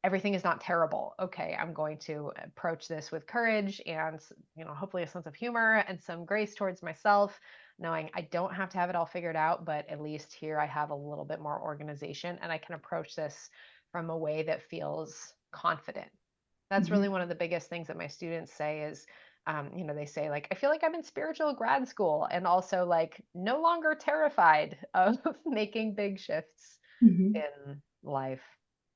everything is not terrible. Okay, I'm going to approach this with courage and hopefully a sense of humor and some grace towards myself, knowing I don't have to have it all figured out, but at least here I have a little bit more organization and I can approach this from a way that feels confident. That's really one of the biggest things that my students say is, they say like, I feel like I'm in spiritual grad school, and also like no longer terrified of making big shifts Mhm. in life.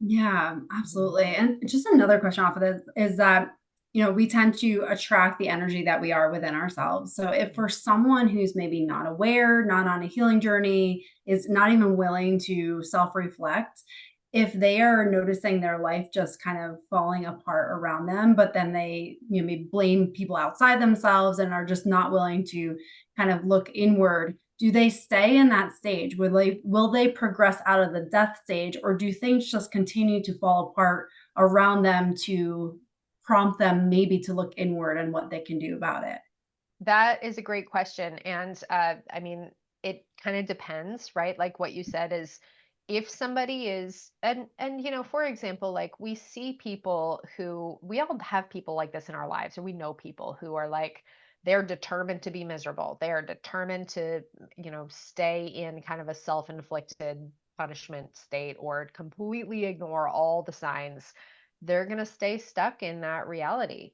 Yeah, absolutely. And just another question off of this is that, we tend to attract the energy that we are within ourselves. So if for someone who's maybe not aware, not on a healing journey, is not even willing to self-reflect, if they are noticing their life just kind of falling apart around them, but then they, maybe blame people outside themselves and are just not willing to kind of look inward, do they stay in that stage? Will they progress out of the death stage, or do things just continue to fall apart around them to prompt them maybe to look inward and what they can do about it? That is a great question. And I mean, it kind of depends, right? Like what you said is if somebody is, and for example, like we see people who, we all have people like this in our lives, or we know people who are like, they're determined to be miserable. They are determined to, stay in kind of a self-inflicted punishment state or completely ignore all the signs. They're going to stay stuck in that reality.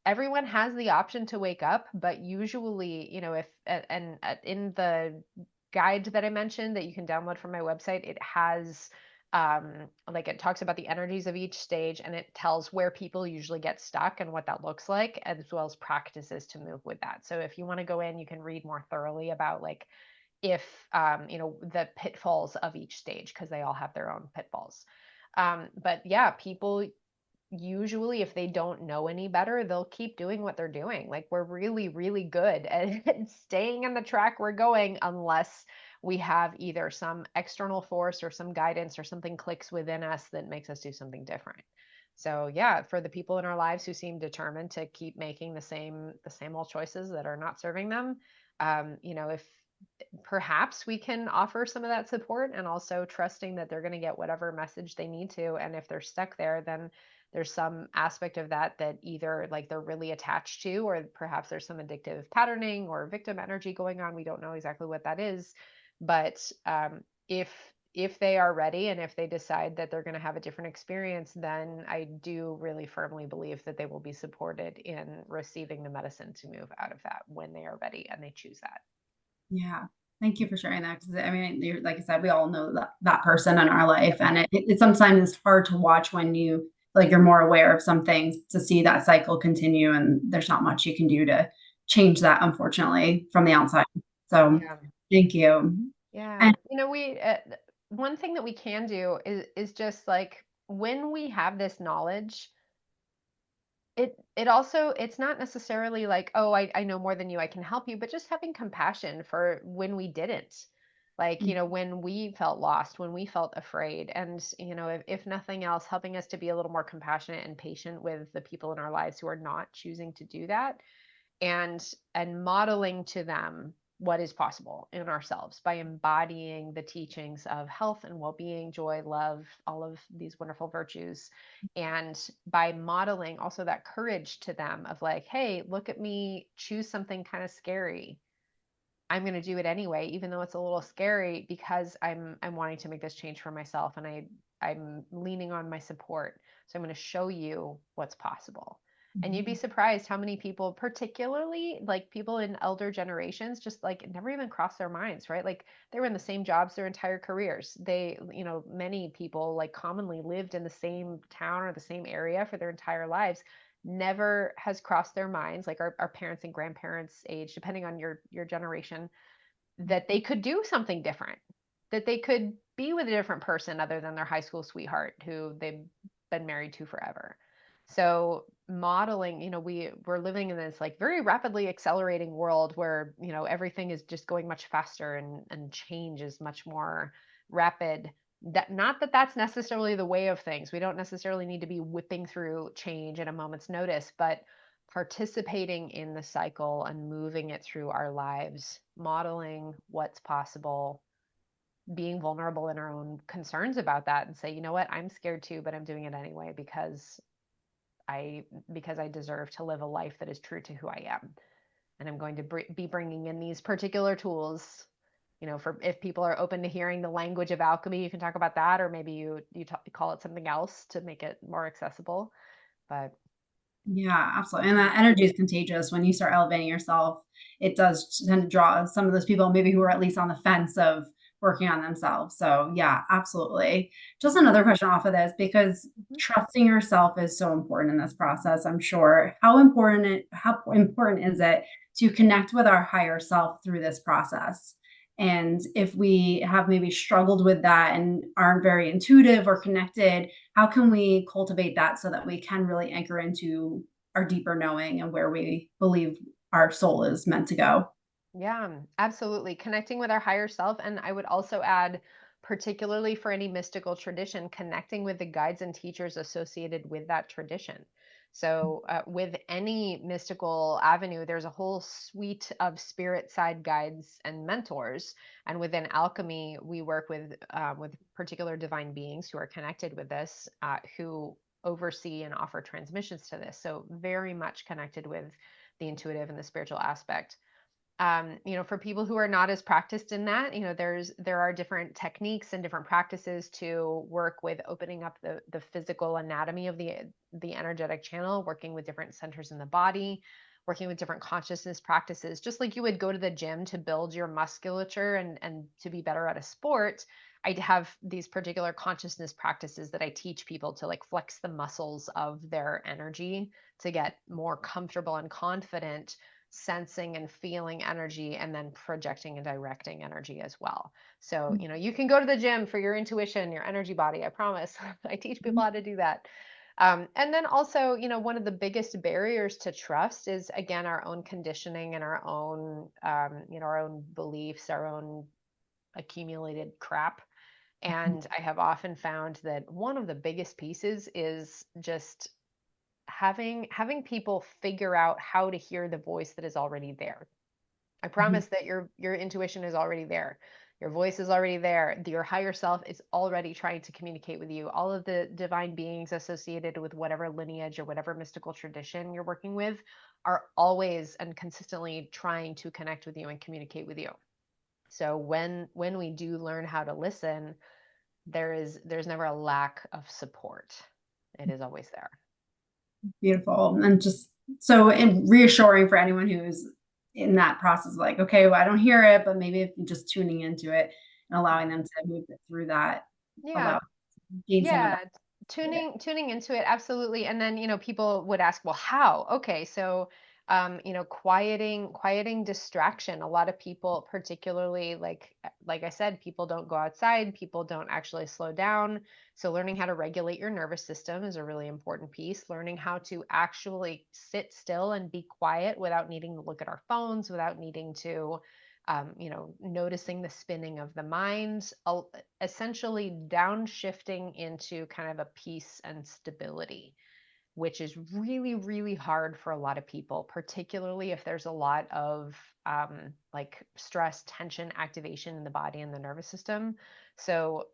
Everyone has the option to wake up, but usually, if and in the guide that I mentioned that you can download from my website, it has like it talks about the energies of each stage, and it tells where people usually get stuck and what that looks like, as well as practices to move with that. So if you want to go in, you can read more thoroughly about like if the pitfalls of each stage, because they all have their own pitfalls. But yeah, people usually, if they don't know any better, they'll keep doing what they're doing. Like, we're really, really good at staying on the track we're going unless we have either some external force or some guidance or something clicks within us that makes us do something different. So yeah, for the people in our lives who seem determined to keep making the same old choices that are not serving them, if perhaps we can offer some of that support, and also trusting that they're going to get whatever message they need to. And if they're stuck there, then there's some aspect of that either like they're really attached to, or perhaps there's some addictive patterning or victim energy going on. We don't know exactly what that is, but if they are ready, and if they decide that they're going to have a different experience, then I do really firmly believe that they will be supported in receiving the medicine to move out of that when they are ready and they choose that. Yeah. Thank you for sharing that. Because I mean, like I said, we all know that person in our life, and it sometimes is hard to watch when you're more aware of some things, to see that cycle continue, and there's not much you can do to change that, unfortunately, from the outside. So Yeah. thank you. Yeah. And We one thing that we can do is just like, when we have this knowledge, it also, it's not necessarily like, oh, I know more than you, I can help you, but just having compassion for when we didn't. Like, when we felt lost, when we felt afraid, and if nothing else, helping us to be a little more compassionate and patient with the people in our lives who are not choosing to do that, and modeling to them what is possible in ourselves by embodying the teachings of health and well-being, joy, love, all of these wonderful virtues, and by modeling also that courage to them of like, hey, look at me choose something kind of scary. I'm going to do it anyway, even though it's a little scary, because I'm wanting to make this change for myself, and I'm leaning on my support. So I'm going to show you what's possible. And you'd be surprised how many people, particularly like people in elder generations, just like never even crossed their minds, right? Like, they were in the same jobs their entire careers. They, many people like commonly lived in the same town or the same area for their entire lives. Never has crossed their minds, like our parents and grandparents age, depending on your generation, that they could do something different, that they could be with a different person other than their high school sweetheart who they've been married to forever. So modeling, we're living in this like very rapidly accelerating world where, everything is just going much faster, and change is much more rapid. That, not that that's necessarily the way of things. We don't necessarily need to be whipping through change at a moment's notice, but participating in the cycle and moving it through our lives, modeling what's possible, being vulnerable in our own concerns about that, and say, you know what, I'm scared too, but I'm doing it anyway because I deserve to live a life that is true to who I am. And I'm going to be bringing in these particular tools. For if people are open to hearing the language of alchemy, you can talk about that, or maybe you call it something else to make it more accessible. But yeah, absolutely. And that energy is contagious. When you start elevating yourself, it does tend to draw some of those people, maybe who are at least on the fence of working on themselves. So yeah, absolutely. Just another question off of this, because trusting yourself is so important in this process, I'm sure. How important is it to connect with our higher self through this process? And if we have maybe struggled with that and aren't very intuitive or connected, how can we cultivate that so that we can really anchor into our deeper knowing and where we believe our soul is meant to go? yeah, absolutely. Connecting with our higher self. And I would also add, particularly for any mystical tradition, connecting with the guides and teachers associated with that tradition. So, with any mystical avenue, there's a whole suite of spirit side guides and mentors. And within alchemy, we work with particular divine beings who are connected with this, who oversee and offer transmissions to this. So, very much connected with the intuitive and the spiritual aspect. For people who are not as practiced in that, there are different techniques and different practices to work with opening up the physical anatomy of the energetic channel, working with different centers in the body, working with different consciousness practices. Just like you would go to the gym to build your musculature and to be better at a sport, I have these particular consciousness practices that I teach people to like flex the muscles of their energy to get more comfortable and confident sensing and feeling energy, and then projecting and directing energy as well. So, you can go to the gym for your intuition, your energy body. I promise. I teach people how to do that. And then also, one of the biggest barriers to trust is, again, our own conditioning and our own, our own beliefs, our own accumulated crap. And I have often found that one of the biggest pieces is just having people figure out how to hear the voice that is already there. I promise that your intuition is already there. Your voice is already there. Your higher self is already trying to communicate with you. All of the divine beings associated with whatever lineage or whatever mystical tradition you're working with are always and consistently trying to connect with you and communicate with you. So when we do learn how to listen, there's never a lack of support. It is always there. Beautiful. And just so reassuring for anyone who's in that process, like, okay, well, I don't hear it, but maybe if you're just tuning into it and allowing them to move through that, Yeah. gain some of Yeah. that. Tuning into it, absolutely. And then, people would ask, well, how? Okay, so quieting distraction. A lot of people, particularly like I said, people don't go outside, people don't actually slow down. So learning how to regulate your nervous system is a really important piece. Learning how to actually sit still and be quiet without needing to look at our phones, without needing to noticing the spinning of the mind, essentially downshifting into kind of a peace and stability, which is really, really hard for a lot of people, particularly if there's a lot of like stress, tension, activation in the body and the nervous system. So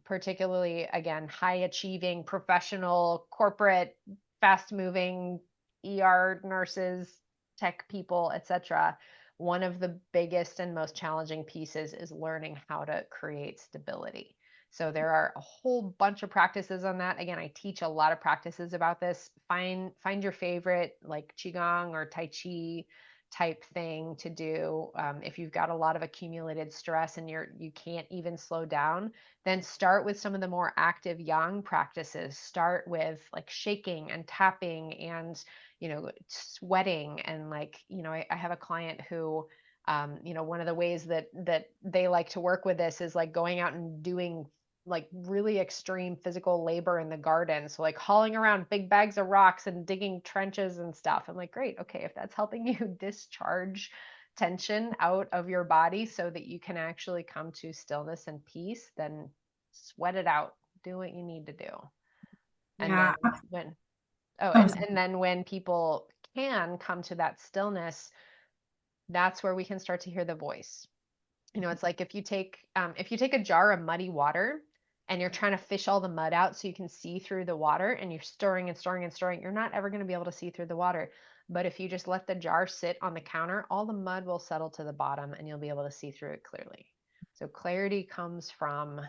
particularly, again, high achieving, professional, corporate, fast moving ER nurses, tech people, etc. One of the biggest and most challenging pieces is learning how to create stability. So there are a whole bunch of practices on that. Again, I teach a lot of practices about this. Find your favorite, like qigong or tai chi type thing to do. If you've got a lot of accumulated stress and you can't even slow down, then start with some of the more active yang practices. Start with like shaking and tapping and sweating and I have a client who one of the ways that they like to work with this is like going out and doing like really extreme physical labor in the garden. So like hauling around big bags of rocks and digging trenches and stuff. I'm like, great. Okay. If that's helping you discharge tension out of your body so that you can actually come to stillness and peace, then sweat it out. Do what you need to do. And Yeah. then and then when people can come to that stillness, that's where we can start to hear the voice. It's like if you take a jar of muddy water and you're trying to fish all the mud out so you can see through the water and you're stirring and stirring and stirring, you're not ever going to be able to see through the water. But if you just let the jar sit on the counter, all the mud will settle to the bottom and you'll be able to see through it clearly. So clarity comes from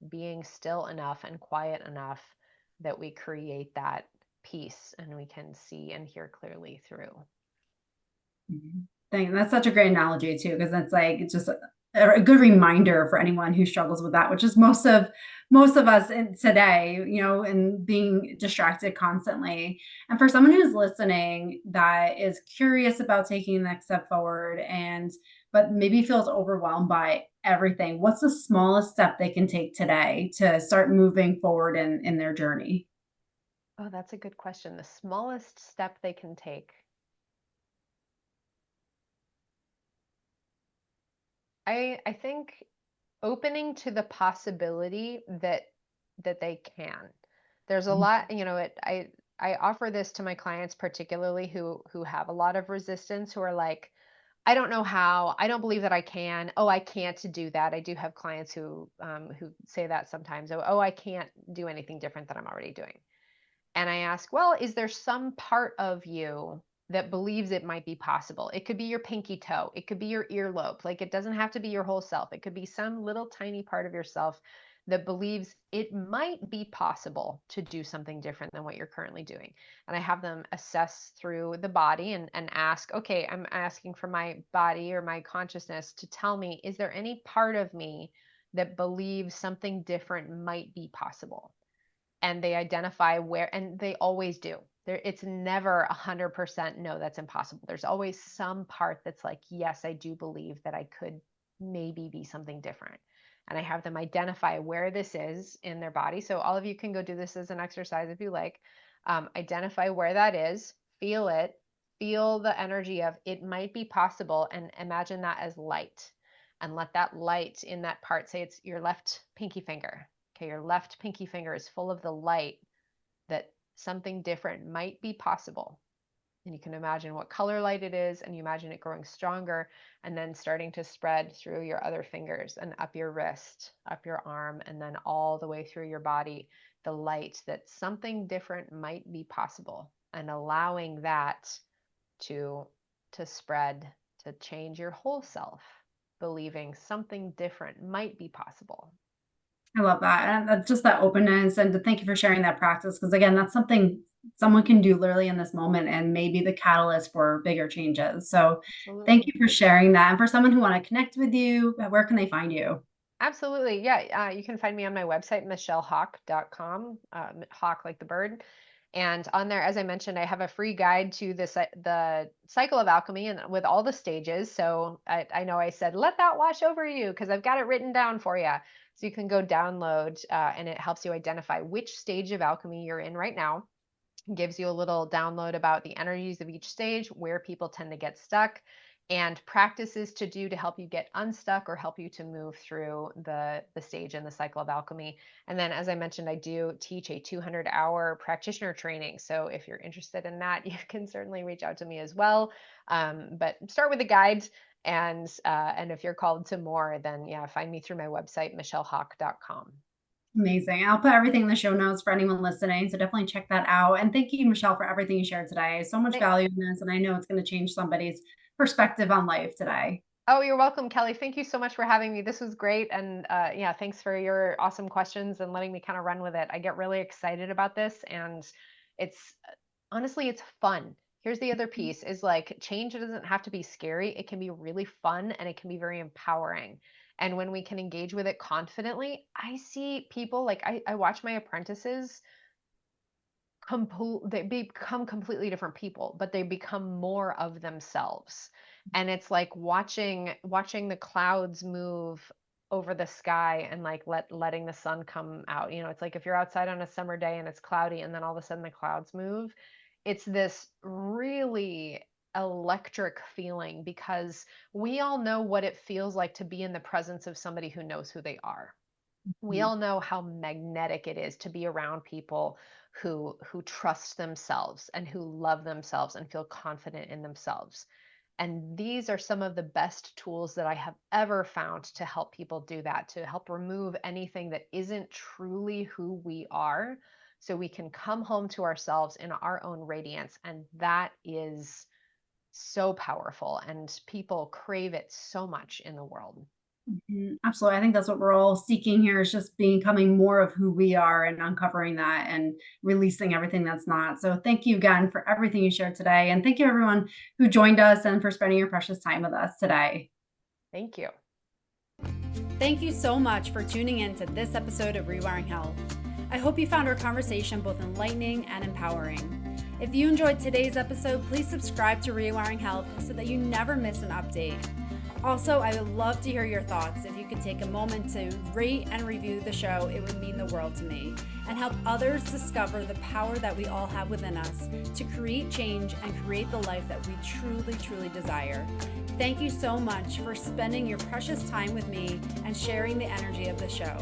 being still enough and quiet enough that we create that peace and we can see and hear clearly through. That's such a great analogy too, because it's just a good reminder for anyone who struggles with that, which is most of us today, and being distracted constantly. And for someone who's listening that is curious about taking the next step forward but maybe feels overwhelmed by everything, what's the smallest step they can take today to start moving forward in their journey? Oh, that's a good question. The smallest step they can take. I think opening to the possibility that they can. There's a lot, I offer this to my clients, particularly who have a lot of resistance, who are like, I don't know how, I don't believe that I can. Oh, I can't do that. I do have clients who say that sometimes. Oh, I can't do anything different than I'm already doing. And I ask, well, is there some part of you that believes it might be possible? It could be your pinky toe. It could be your earlobe. Like it doesn't have to be your whole self. It could be some little tiny part of yourself that believes it might be possible to do something different than what you're currently doing. And I have them assess through the body and ask, okay, I'm asking for my body or my consciousness to tell me, is there any part of me that believes something different might be possible? And they identify where, and they always do. It's never 100% no, that's impossible. There's always some part that's like, yes, I do believe that I could maybe be something different. and I have them identify where this is in their body. So all of you can go do this as an exercise if you like. Identify where that is, feel it, feel the energy of it might be possible, and imagine that as light. And let that light in that part, say it's your left pinky finger. Okay, your left pinky finger is full of the light that something different might be possible. And you can imagine what color light it is, and you imagine it growing stronger and then starting to spread through your other fingers and up your wrist, up your arm, and then all the way through your body, the light that something different might be possible, and allowing that to spread, to change your whole self, believing something different might be possible. I love that. And just that openness, and thank you for sharing that practice. Because again, that's something someone can do literally in this moment and maybe the catalyst for bigger changes. So thank you for sharing that. And for someone who want to connect with you, where can they find you? Absolutely. Yeah. You can find me on my website, michellehawk.com, hawk like the bird. And on there, as I mentioned, I have a free guide to the cycle of alchemy and with all the stages. So I know I said, let that wash over you, because I've got it written down for you. So you can go download and it helps you identify which stage of alchemy you're in right now. It gives you a little download about the energies of each stage, where people tend to get stuck, and practices to do to help you get unstuck or help you to move through the stage in the cycle of alchemy. And then, as I mentioned, I do teach a 200-hour practitioner training. So if you're interested in that, you can certainly reach out to me as well. But start with a guide. And if you're called to more, then yeah, find me through my website, michellehawk.com. Amazing. I'll put everything in the show notes for anyone listening. So definitely check that out. And thank you, Michelle, for everything you shared today. So much value in this. And I know it's going to change somebody's perspective on life today. Oh, you're welcome, Kelly. Thank you so much for having me. This was great. And yeah, thanks for your awesome questions and letting me kind of run with it. I get really excited about this, and it's honestly, it's fun. Here's the other piece is like, change doesn't have to be scary. It can be really fun, and it can be very empowering. And when we can engage with it confidently, I see people like I watch my apprentices they become completely different people, but they become more of themselves. And it's like watching the clouds move over the sky and like letting the sun come out. You know, it's like if you're outside on a summer day and it's cloudy and then all of a sudden the clouds move, it's this really electric feeling, because we all know what it feels like to be in the presence of somebody who knows who they are. We all know how magnetic it is to be around people who trust themselves and who love themselves and feel confident in themselves. And these are some of the best tools that I have ever found to help people do that, to help remove anything that isn't truly who we are, so we can come home to ourselves in our own radiance. And that is so powerful, and people crave it so much in the world. Absolutely. I think that's what we're all seeking here, is just becoming more of who we are and uncovering that and releasing everything that's not. So thank you again for everything you shared today. And thank you everyone who joined us and for spending your precious time with us today. Thank you. Thank you so much for tuning in to this episode of Rewiring Health. I hope you found our conversation both enlightening and empowering. If you enjoyed today's episode, please subscribe to Rewiring Health so that you never miss an update. Also, I would love to hear your thoughts. If you could take a moment to rate and review the show, it would mean the world to me and help others discover the power that we all have within us to create change and create the life that we truly, truly desire. Thank you so much for spending your precious time with me and sharing the energy of the show.